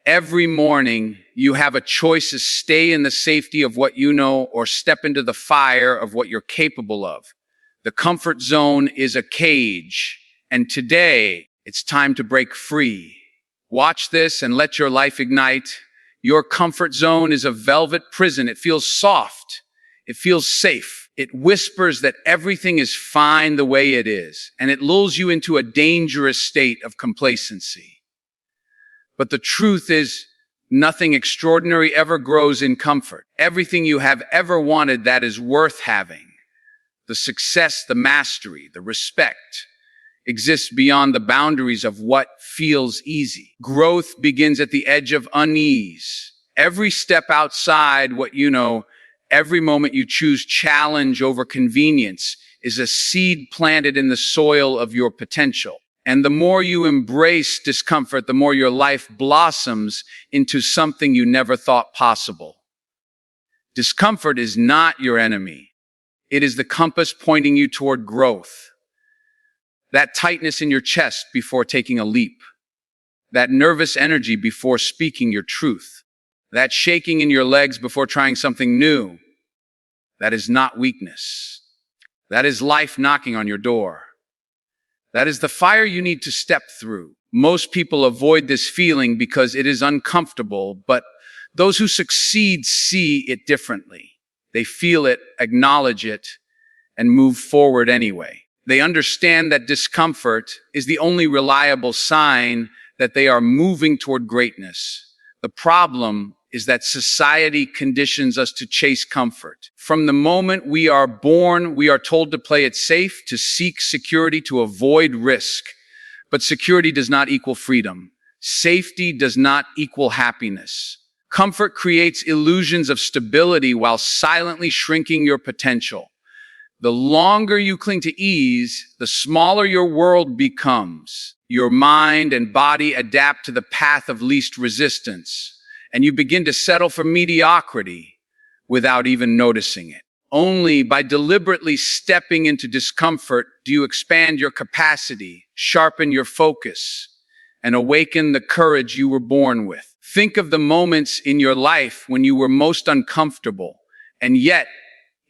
Every morning, you have a choice to stay in the safety of what you know or step into the fire of what you're capable of. The comfort zone is a cage, and today, it's time to break free. Watch this and let your life ignite. Your comfort zone is a velvet prison. It feels soft. It feels safe. It whispers that everything is fine the way it is, and it lulls you into a dangerous state of complacency. But the truth is, nothing extraordinary ever grows in comfort. Everything you have ever wanted that is worth having, the success, the mastery, the respect, exists beyond the boundaries of what feels easy. Growth begins at the edge of unease. Every step outside what you know, every moment you choose challenge over convenience is a seed planted in the soil of your potential. And the more you embrace discomfort, the more your life blossoms into something you never thought possible. Discomfort is not your enemy. It is the compass pointing you toward growth. That tightness in your chest before taking a leap. That nervous energy before speaking your truth. That shaking in your legs before trying something new. That is not weakness. That is life knocking on your door. That is the fire you need to step through. Most people avoid this feeling because it is uncomfortable, but those who succeed see it differently. They feel it, acknowledge it, and move forward anyway. They understand that discomfort is the only reliable sign that they are moving toward greatness. The problem is that society conditions us to chase comfort. From the moment we are born, we are told to play it safe, to seek security, to avoid risk. But security does not equal freedom. Safety does not equal happiness. Comfort creates illusions of stability while silently shrinking your potential. The longer you cling to ease, the smaller your world becomes. Your mind and body adapt to the path of least resistance, and you begin to settle for mediocrity without even noticing it. Only by deliberately stepping into discomfort do you expand your capacity, sharpen your focus, and awaken the courage you were born with. Think of the moments in your life when you were most uncomfortable, and yet,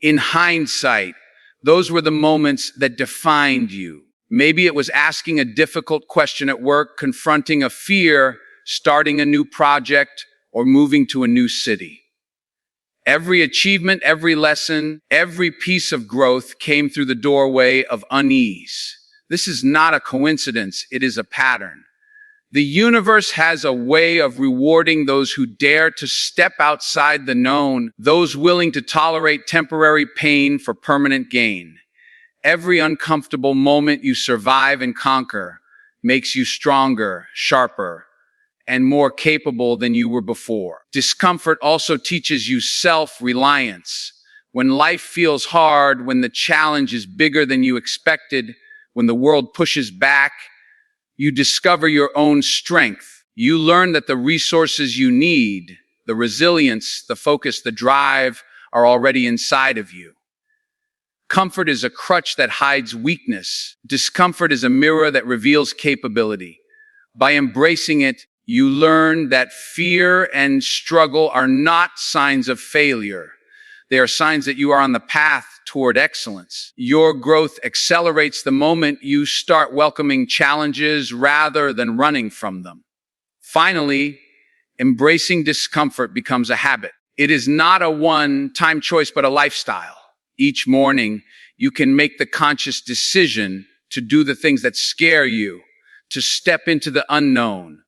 in hindsight, those were the moments that defined you. Maybe it was asking a difficult question at work, confronting a fear, starting a new project, or moving to a new city. Every achievement, every lesson, every piece of growth came through the doorway of unease. This is not a coincidence, it is a pattern. The universe has a way of rewarding those who dare to step outside the known, those willing to tolerate temporary pain for permanent gain. Every uncomfortable moment you survive and conquer makes you stronger, sharper, and more capable than you were before. Discomfort also teaches you self-reliance. When life feels hard, when the challenge is bigger than you expected, when the world pushes back, you discover your own strength. You learn that the resources you need, the resilience, the focus, the drive, are already inside of you. Comfort is a crutch that hides weakness. Discomfort is a mirror that reveals capability. By embracing it, you learn that fear and struggle are not signs of failure. They are signs that you are on the path toward excellence. Your growth accelerates the moment you start welcoming challenges rather than running from them. Finally, embracing discomfort becomes a habit. It is not a one-time choice, but a lifestyle. Each morning, you can make the conscious decision to do the things that scare you, to step into the unknown,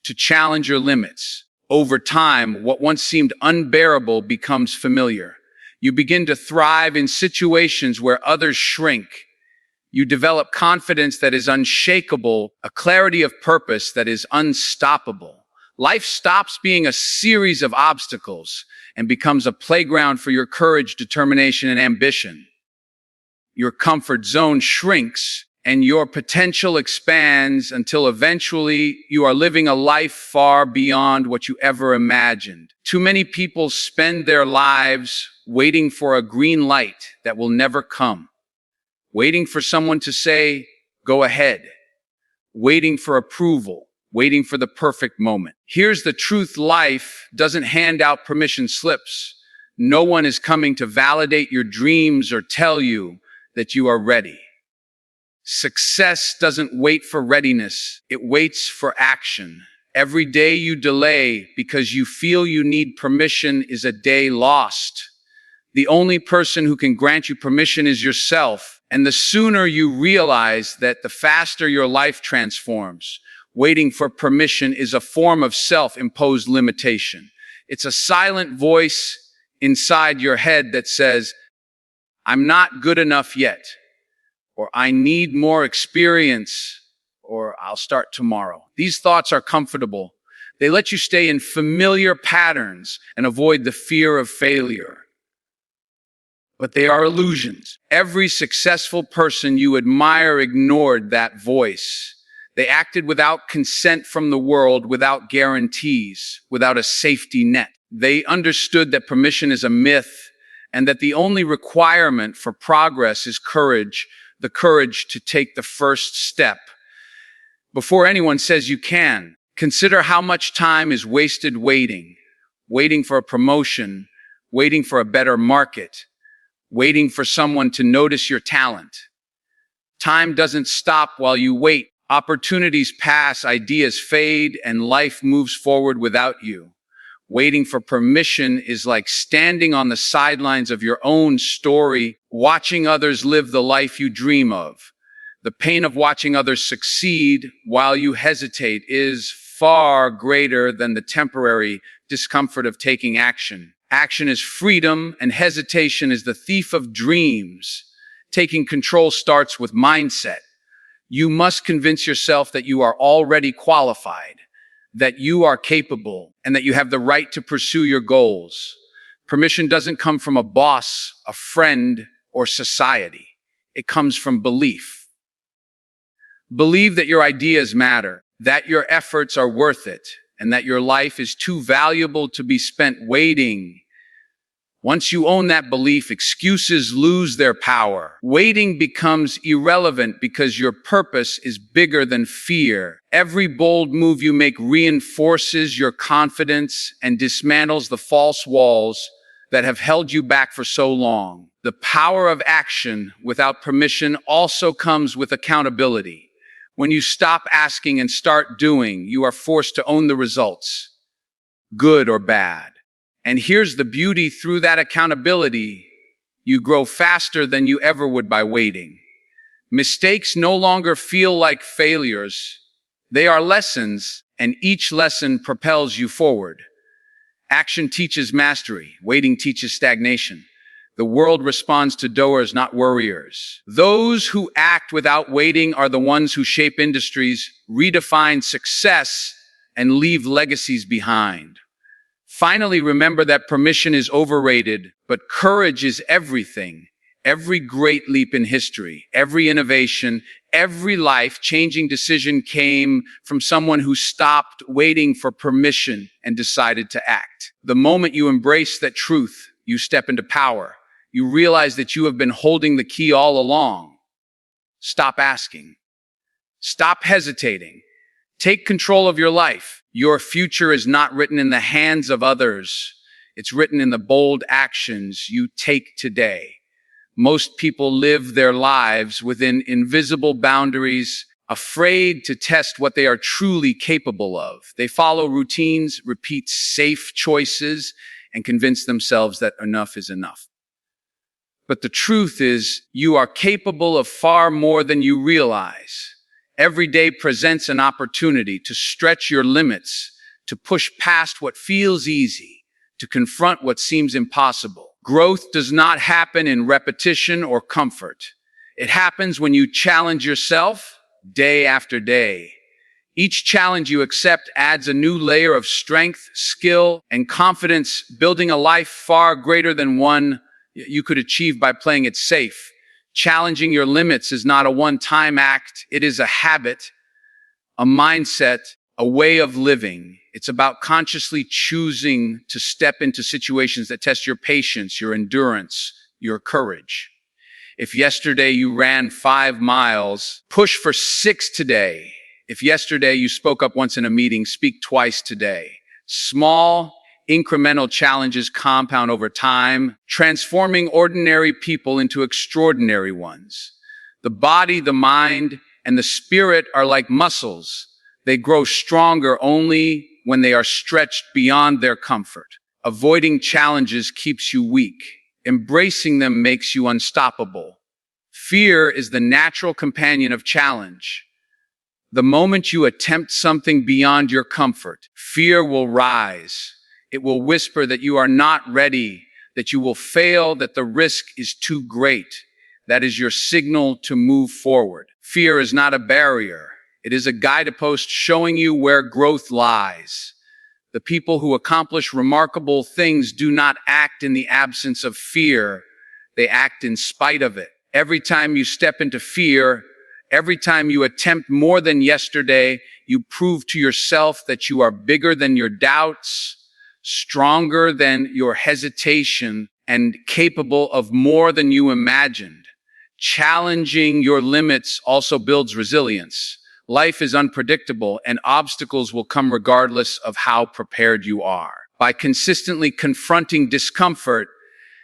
to challenge your limits. Over time, what once seemed unbearable becomes familiar. You begin to thrive in situations where others shrink. You develop confidence that is unshakable, a clarity of purpose that is unstoppable. Life stops being a series of obstacles and becomes a playground for your courage, determination, and ambition. Your comfort zone shrinks and your potential expands until eventually you are living a life far beyond what you ever imagined. Too many people spend their lives waiting for a green light that will never come, waiting for someone to say, "Go ahead," waiting for approval, waiting for the perfect moment. Here's the truth: life doesn't hand out permission slips. No one is coming to validate your dreams or tell you that you are ready. Success doesn't wait for readiness, it waits for action. Every day you delay because you feel you need permission is a day lost. The only person who can grant you permission is yourself, and the sooner you realize that, the faster your life transforms. Waiting for permission is a form of self-imposed limitation. It's a silent voice inside your head that says, "I'm not good enough yet," or "I need more experience," or "I'll start tomorrow." These thoughts are comfortable. They let you stay in familiar patterns and avoid the fear of failure. But they are illusions. Every successful person you admire ignored that voice. They acted without consent from the world, without guarantees, without a safety net. They understood that permission is a myth, and that the only requirement for progress is courage, the courage to take the first step. Before anyone says you can, consider how much time is wasted waiting. Waiting for a promotion, waiting for a better market, waiting for someone to notice your talent. Time doesn't stop while you wait. Opportunities pass, ideas fade, and life moves forward without you. Waiting for permission is like standing on the sidelines of your own story, watching others live the life you dream of. The pain of watching others succeed while you hesitate is far greater than the temporary discomfort of taking action. Action is freedom, and hesitation is the thief of dreams. Taking control starts with mindset. You must convince yourself that you are already qualified, that you are capable, and that you have the right to pursue your goals. Permission doesn't come from a boss, a friend, or society. It comes from belief. Believe that your ideas matter, that your efforts are worth it, and that your life is too valuable to be spent waiting. Once you own that belief, excuses lose their power. Waiting becomes irrelevant because your purpose is bigger than fear. Every bold move you make reinforces your confidence and dismantles the false walls that have held you back for so long. The power of action without permission also comes with accountability. When you stop asking and start doing, you are forced to own the results, good or bad. And here's the beauty: through that accountability, you grow faster than you ever would by waiting. Mistakes no longer feel like failures. They are lessons, and each lesson propels you forward. Action teaches mastery. Waiting teaches stagnation. The world responds to doers, not worriers. Those who act without waiting are the ones who shape industries, redefine success, and leave legacies behind. Finally, remember that permission is overrated, but courage is everything. Every great leap in history, every innovation, every life-changing decision came from someone who stopped waiting for permission and decided to act. The moment you embrace that truth, you step into power. You realize that you have been holding the key all along. Stop asking. Stop hesitating. Take control of your life. Your future is not written in the hands of others. It's written in the bold actions you take today. Most people live their lives within invisible boundaries, afraid to test what they are truly capable of. They follow routines, repeat safe choices, and convince themselves that enough is enough. But the truth is, you are capable of far more than you realize. Every day presents an opportunity to stretch your limits, to push past what feels easy, to confront what seems impossible. Growth does not happen in repetition or comfort. It happens when you challenge yourself day after day. Each challenge you accept adds a new layer of strength, skill, and confidence, building a life far greater than one you could achieve by playing it safe. Challenging your limits is not a one-time act. It is a habit, a mindset, a way of living. It's about consciously choosing to step into situations that test your patience, your endurance, your courage. If yesterday you ran 5 miles, push for 6 today. If yesterday you spoke up once in a meeting, speak twice today. Small, incremental challenges compound over time, transforming ordinary people into extraordinary ones. The body, the mind, and the spirit are like muscles. They grow stronger only when they are stretched beyond their comfort. Avoiding challenges keeps you weak. Embracing them makes you unstoppable. Fear is the natural companion of challenge. The moment you attempt something beyond your comfort, fear will rise. It will whisper that you are not ready, that you will fail, that the risk is too great. That is your signal to move forward. Fear is not a barrier. It is a guidepost showing you where growth lies. The people who accomplish remarkable things do not act in the absence of fear. They act in spite of it. Every time you step into fear, every time you attempt more than yesterday, you prove to yourself that you are bigger than your doubts, stronger than your hesitation, and capable of more than you imagined. Challenging your limits also builds resilience. Life is unpredictable, and obstacles will come regardless of how prepared you are. By consistently confronting discomfort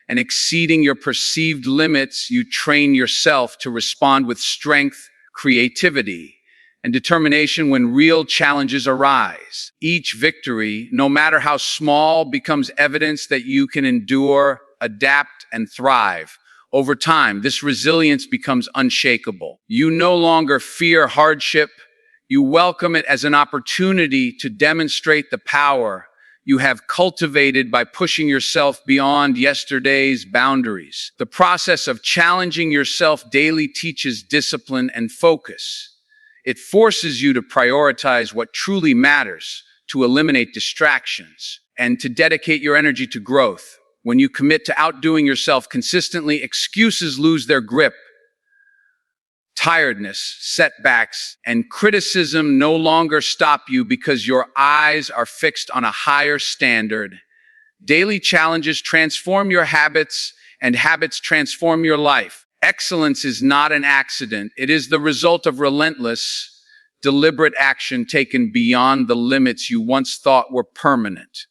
and exceeding your perceived limits, you train yourself to respond with strength, creativity, and determination when real challenges arise. Each victory, no matter how small, becomes evidence that you can endure, adapt, and thrive. Over time, this resilience becomes unshakable. You no longer fear hardship. You welcome it as an opportunity to demonstrate the power you have cultivated by pushing yourself beyond yesterday's boundaries. The process of challenging yourself daily teaches discipline and focus. It forces you to prioritize what truly matters, to eliminate distractions, and to dedicate your energy to growth. When you commit to outdoing yourself consistently, excuses lose their grip. Tiredness, setbacks, and criticism no longer stop you because your eyes are fixed on a higher standard. Daily challenges transform your habits, and habits transform your life. Excellence is not an accident. It is the result of relentless, deliberate action taken beyond the limits you once thought were permanent.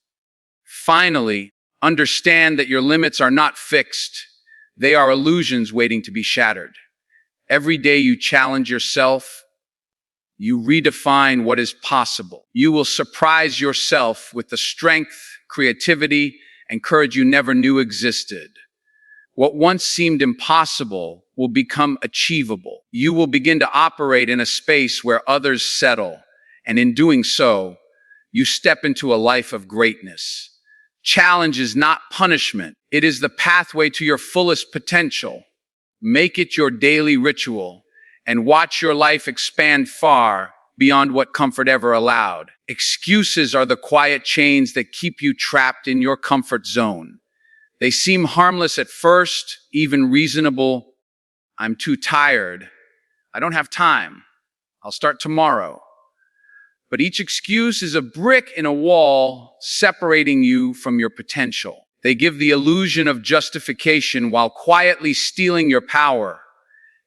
Finally, understand that your limits are not fixed. They are illusions waiting to be shattered. Every day you challenge yourself, you redefine what is possible. You will surprise yourself with the strength, creativity, and courage you never knew existed. What once seemed impossible will become achievable. You will begin to operate in a space where others settle, and in doing so, you step into a life of greatness. Challenge is not punishment. It is the pathway to your fullest potential. Make it your daily ritual and watch your life expand far beyond what comfort ever allowed. Excuses are the quiet chains that keep you trapped in your comfort zone. They seem harmless at first, even reasonable. I'm too tired. I don't have time. I'll start tomorrow. But each excuse is a brick in a wall separating you from your potential. They give the illusion of justification while quietly stealing your power.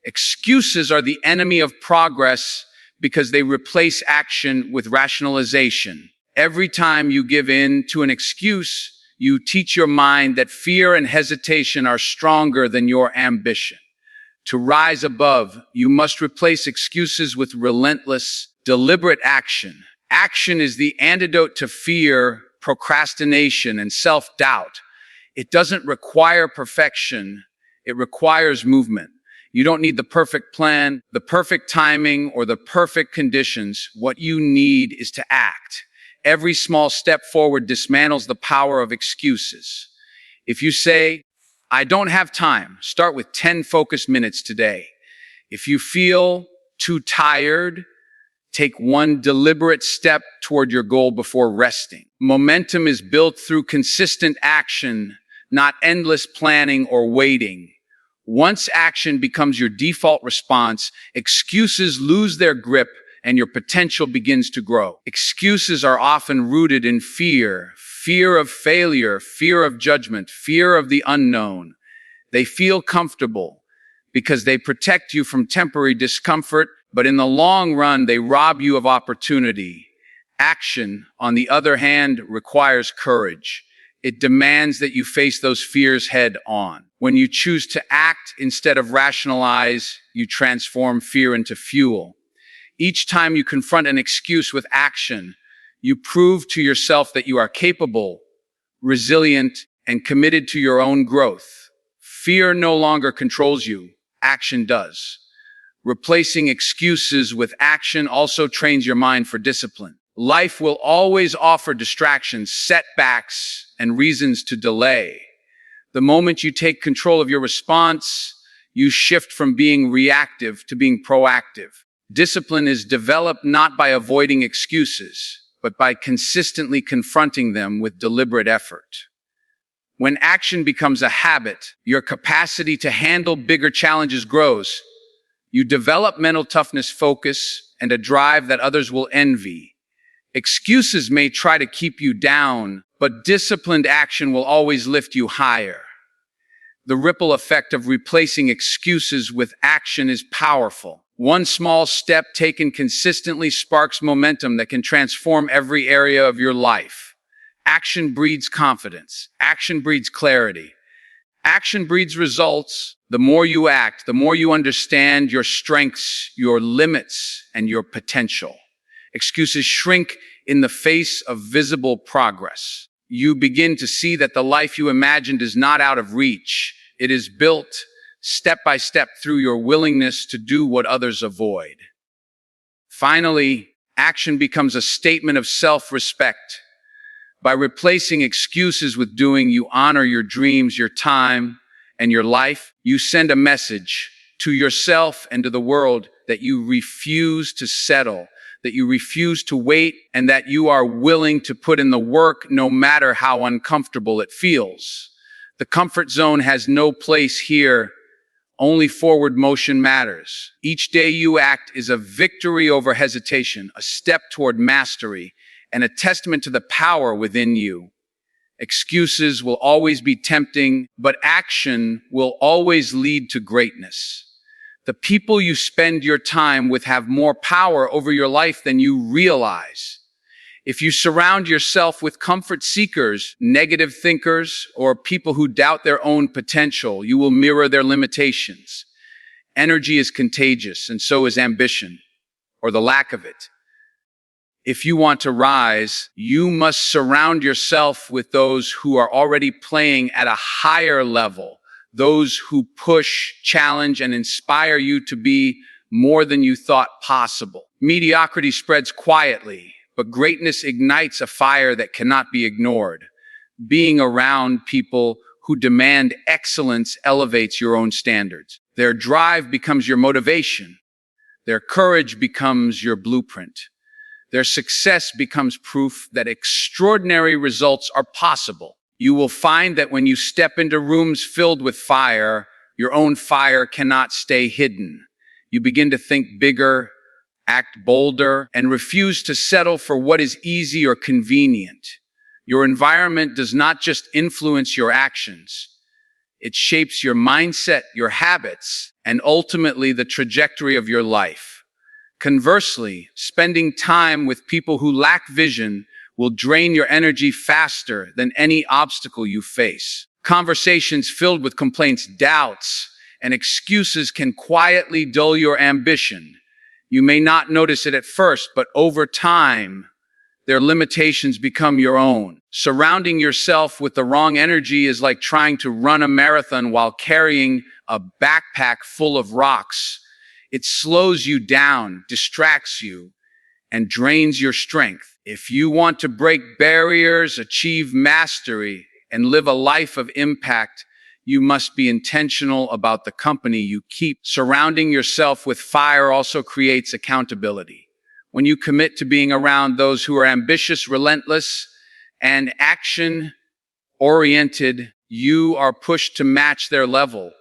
Excuses are the enemy of progress because they replace action with rationalization. Every time you give in to an excuse, you teach your mind that fear and hesitation are stronger than your ambition. To rise above, you must replace excuses with relentless, deliberate action. Action is the antidote to fear, procrastination, and self-doubt. It doesn't require perfection. It requires movement. You don't need the perfect plan, the perfect timing, or the perfect conditions. What you need is to act. Every small step forward dismantles the power of excuses. If you say, I don't have time, start with 10 focused minutes today. If you feel too tired, take one deliberate step toward your goal before resting. Momentum is built through consistent action, not endless planning or waiting. Once action becomes your default response, excuses lose their grip and your potential begins to grow. Excuses are often rooted in fear, fear of failure, fear of judgment, fear of the unknown. They feel comfortable because they protect you from temporary discomfort, but in the long run, they rob you of opportunity. Action, on the other hand, requires courage. It demands that you face those fears head on. When you choose to act instead of rationalize, you transform fear into fuel. Each time you confront an excuse with action, you prove to yourself that you are capable, resilient, and committed to your own growth. Fear no longer controls you. Action does. Replacing excuses with action also trains your mind for discipline. Life will always offer distractions, setbacks, and reasons to delay. The moment you take control of your response, you shift from being reactive to being proactive. Discipline is developed not by avoiding excuses, but by consistently confronting them with deliberate effort. When action becomes a habit, your capacity to handle bigger challenges grows. You develop mental toughness, focus, and a drive that others will envy. Excuses may try to keep you down, but disciplined action will always lift you higher. The ripple effect of replacing excuses with action is powerful. One small step taken consistently sparks momentum that can transform every area of your life. Action breeds confidence. Action breeds clarity. Action breeds results. The more you act, the more you understand your strengths, your limits, and your potential. Excuses shrink in the face of visible progress. You begin to see that the life you imagined is not out of reach. It is built step by step through your willingness to do what others avoid. Finally, action becomes a statement of self-respect. By replacing excuses with doing, you honor your dreams, your time, and your life. You send a message to yourself and to the world that you refuse to settle, that you refuse to wait, and that you are willing to put in the work no matter how uncomfortable it feels. The comfort zone has no place here. Only forward motion matters. Each day you act is a victory over hesitation, a step toward mastery, and a testament to the power within you. Excuses will always be tempting, but action will always lead to greatness. The people you spend your time with have more power over your life than you realize. If you surround yourself with comfort seekers, negative thinkers, or people who doubt their own potential, you will mirror their limitations. Energy is contagious, and so is ambition, or the lack of it. If you want to rise, you must surround yourself with those who are already playing at a higher level, those who push, challenge, and inspire you to be more than you thought possible. Mediocrity spreads quietly, but greatness ignites a fire that cannot be ignored. Being around people who demand excellence elevates your own standards. Their drive becomes your motivation. Their courage becomes your blueprint. Their success becomes proof that extraordinary results are possible. You will find that when you step into rooms filled with fire, your own fire cannot stay hidden. You begin to think bigger, act bolder, and refuse to settle for what is easy or convenient. Your environment does not just influence your actions. It shapes your mindset, your habits, and ultimately the trajectory of your life. Conversely, spending time with people who lack vision will drain your energy faster than any obstacle you face. Conversations filled with complaints, doubts, and excuses can quietly dull your ambition. You may not notice it at first, but over time, their limitations become your own. Surrounding yourself with the wrong energy is like trying to run a marathon while carrying a backpack full of rocks. It slows you down, distracts you, and drains your strength. If you want to break barriers, achieve mastery, and live a life of impact, you must be intentional about the company you keep. Surrounding yourself with fire also creates accountability. When you commit to being around those who are ambitious, relentless, and action-oriented, you are pushed to match their level.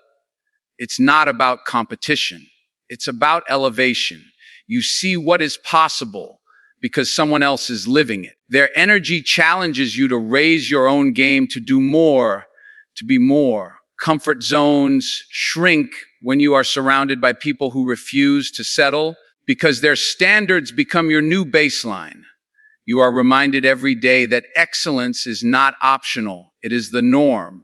It's not about competition. It's about elevation. You see what is possible because someone else is living it. Their energy challenges you to raise your own game, to do more, to be more. Comfort zones shrink when you are surrounded by people who refuse to settle. because their standards become your new baseline. You are reminded every day that excellence is not optional, it is the norm.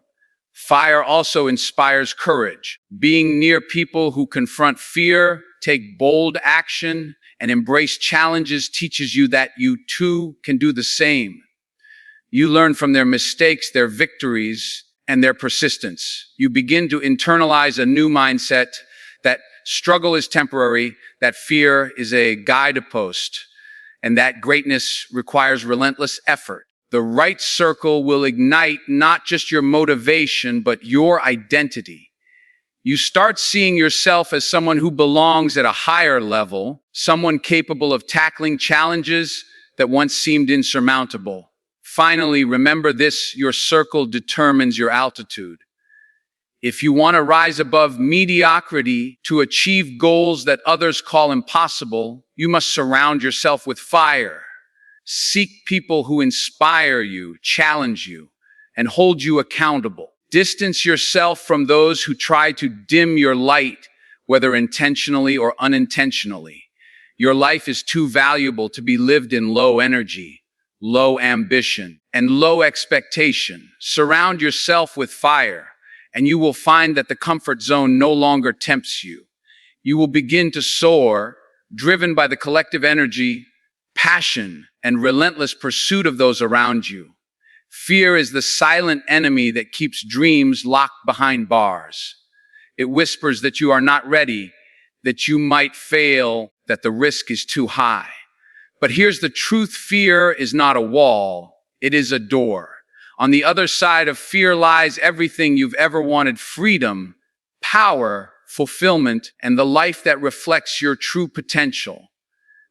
Fire also inspires courage. Being near people who confront fear, take bold action, and embrace challenges teaches you that you too can do the same. You learn from their mistakes, their victories, and their persistence. You begin to internalize a new mindset that struggle is temporary, that fear is a guidepost, and that greatness requires relentless effort. The right circle will ignite not just your motivation, but your identity. You start seeing yourself as someone who belongs at a higher level, someone capable of tackling challenges that once seemed insurmountable. Finally, remember this: your circle determines your altitude. If you want to rise above mediocrity to achieve goals that others call impossible, you must surround yourself with fire. Seek people who inspire you, challenge you, and hold you accountable. Distance yourself from those who try to dim your light, whether intentionally or unintentionally. Your life is too valuable to be lived in low energy, low ambition, and low expectation. Surround yourself with fire, and you will find that the comfort zone no longer tempts you. You will begin to soar, driven by the collective energy, passion, and relentless pursuit of those around you. Fear is the silent enemy that keeps dreams locked behind bars. It whispers that you are not ready, that you might fail, that the risk is too high. But here's the truth: fear is not a wall, it is a door. On the other side of fear lies everything you've ever wanted: freedom, power, fulfillment, and the life that reflects your true potential.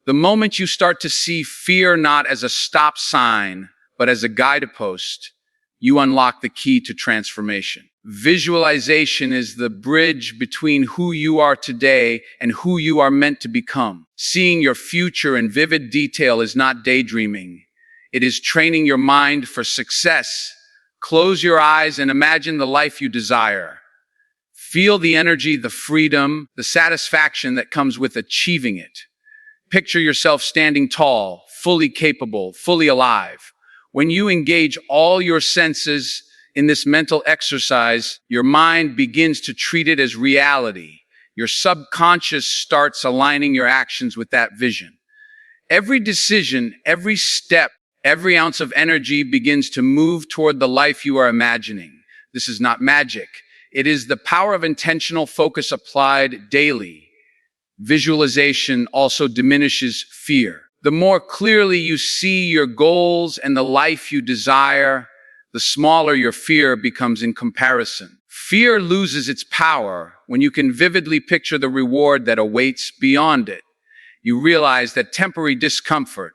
The moment you start to see fear not as a stop sign, but as a guidepost, you unlock the key to transformation. Visualization is the bridge between who you are today and who you are meant to become. Seeing your future in vivid detail is not daydreaming. It is training your mind for success. Close your eyes and imagine the life you desire. Feel the energy, the freedom, the satisfaction that comes with achieving it. Picture yourself standing tall, fully capable, fully alive. When you engage all your senses in this mental exercise, your mind begins to treat it as reality. Your subconscious starts aligning your actions with that vision. Every decision, every step, every ounce of energy begins to move toward the life you are imagining. This is not magic. It is the power of intentional focus applied daily. Visualization also diminishes fear. The more clearly you see your goals and the life you desire, the smaller your fear becomes in comparison. Fear loses its power when you can vividly picture the reward that awaits beyond it. You realize that temporary discomfort,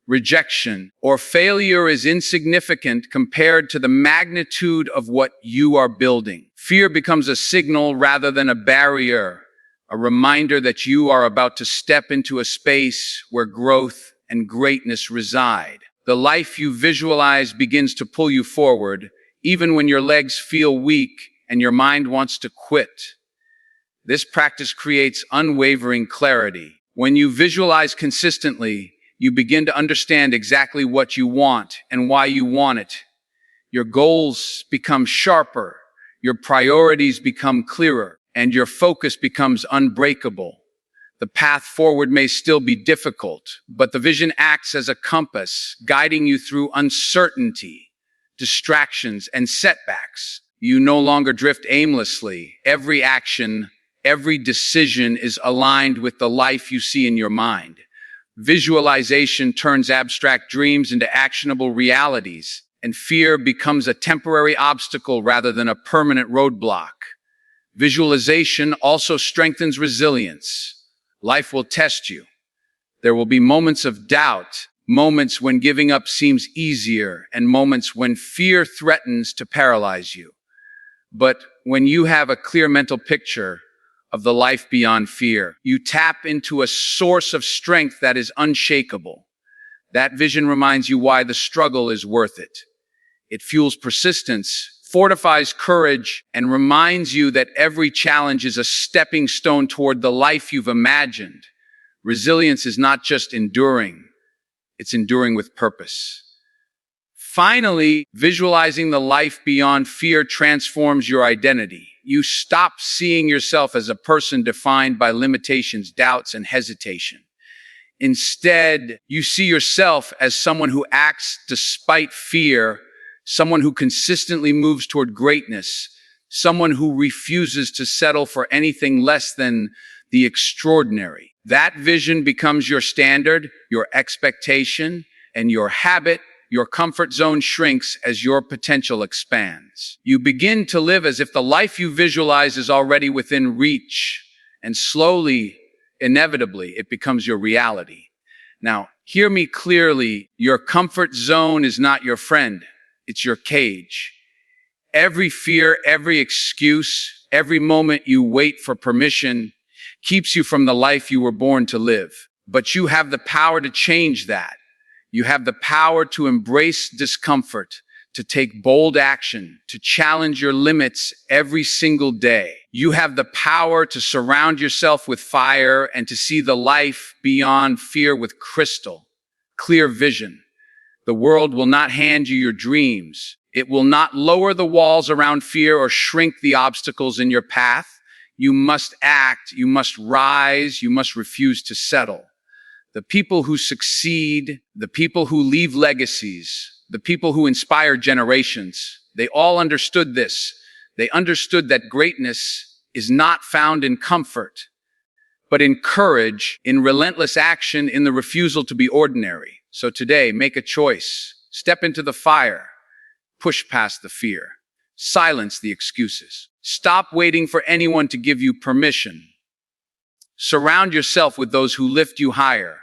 rejection, or failure is insignificant compared to the magnitude of what you are building. Fear becomes a signal rather than a barrier, a reminder that you are about to step into a space where growth and greatness reside. The life you visualize begins to pull you forward, even when your legs feel weak and your mind wants to quit. This practice creates unwavering clarity. When you visualize consistently, you begin to understand exactly what you want and why you want it. Your goals become sharper, your priorities become clearer, and your focus becomes unbreakable. The path forward may still be difficult, but the vision acts as a compass, guiding you through uncertainty, distractions, and setbacks. You no longer drift aimlessly. Every action, every decision is aligned with the life you see in your mind. Visualization turns abstract dreams into actionable realities, and fear becomes a temporary obstacle rather than a permanent roadblock. Visualization also strengthens resilience. Life will test you. There will be moments of doubt, moments when giving up seems easier, and moments when fear threatens to paralyze you. But when you have a clear mental picture of the life beyond fear, you tap into a source of strength that is unshakable. That vision reminds you why the struggle is worth it. It fuels persistence, fortifies courage, and reminds you that every challenge is a stepping stone toward the life you've imagined. Resilience is not just enduring, it's enduring with purpose. Finally, visualizing the life beyond fear transforms your identity. You stop seeing yourself as a person defined by limitations, doubts, and hesitation. Instead, you see yourself as someone who acts despite fear, someone who consistently moves toward greatness, someone who refuses to settle for anything less than the extraordinary. That vision becomes your standard, your expectation, and your habit. Your comfort zone shrinks as your potential expands. You begin to live as if the life you visualize is already within reach, and slowly, inevitably, it becomes your reality. Now, hear me clearly. Your comfort zone is not your friend. It's your cage. Every fear, every excuse, every moment you wait for permission keeps you from the life you were born to live. But you have the power to change that. You have the power to embrace discomfort, to take bold action, to challenge your limits every single day. You have the power to surround yourself with fire and to see the life beyond fear with crystal clear vision. The world will not hand you your dreams. It will not lower the walls around fear or shrink the obstacles in your path. You must act, you must rise, you must refuse to settle. The people who succeed, the people who leave legacies, the people who inspire generations, they all understood this. They understood that greatness is not found in comfort, but in courage, in relentless action, in the refusal to be ordinary. So today, make a choice. Step into the fire. Push past the fear. Silence the excuses. Stop waiting for anyone to give you permission. Surround yourself with those who lift you higher.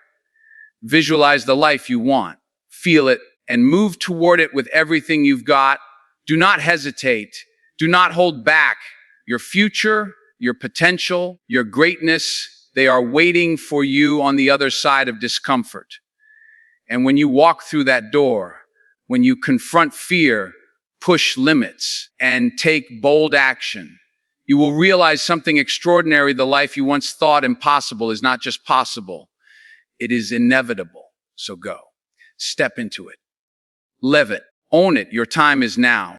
Visualize the life you want. Feel it and move toward it with everything you've got. Do not hesitate. Do not hold back. Your future, your potential, your greatness, they are waiting for you on the other side of discomfort. And when you walk through that door, when you confront fear, push limits, and take bold action, you will realize something extraordinary. The life you once thought impossible is not just possible, it is inevitable. So go. Step into it. Live it. Own it. Your time is now.